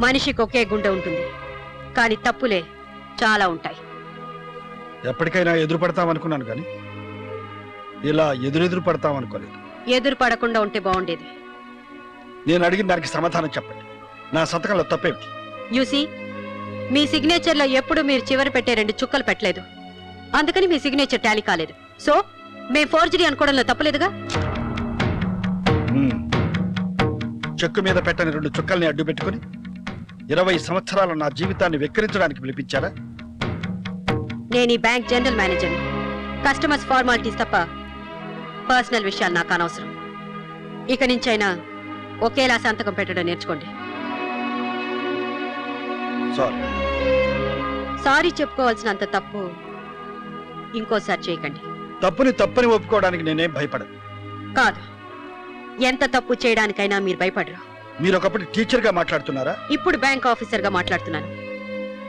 మనిషికి ఒకే గుండె ఉంటుంది, కానీ తప్పులే చాలా ఉంటాయి. ఎప్పటికైనా ఎదురు పడతామనుకున్నాను కానీ ఇలా ఎదురెదురు పడతామనుకోలేదు. ఎదురు పడకుండా ఉంటే బాగుండేది. నేను అడిగిన దానికి సమాధానం చెప్పండి. నా సంతకంలో తప్పేమిటి? యూసీ, మీ సిగ్నేచర్లో ఎప్పుడు మీరు చివరి పెట్టే 2 చుక్కలు పెట్టలేదు, అందుకని మీ సిగ్నేచర్ టాలీ కాలేదు. సో మేము ఫోర్జరీ అనుకోవడంలో తప్పలేదుగా. చెక్కు మీద పెట్టని 2 చుక్కల్ని అడ్డు పెట్టుకుని 20 సంవత్సరాల నా జీవితాన్ని వెక్కిరించడానికి పిలిపించారా? నేను ఈ bank general manager. Customers formalities తప్ప పర్సనల్ విషయాలు నాకు అనవసరం. ఇక నుంచైనా ఒకేలా సంతకం పెట్టడం నేర్చుకోండి. సారీ చెప్పుకోవాల్సినంత తప్పు ఇంకోసారి చేయకండి. తప్పని ఒప్పుకోవడానికి నేనేం భయపడను. కాదు, ఎంత తప్పు చేయడానికైనా మీరు భయపడరు. మీరు ఒకప్పుడు టీచర్ గా మాట్లాడుతున్నారా? ఇప్పుడు బ్యాంక్ ఆఫీసర్ గా మాట్లాడుతున్నాను.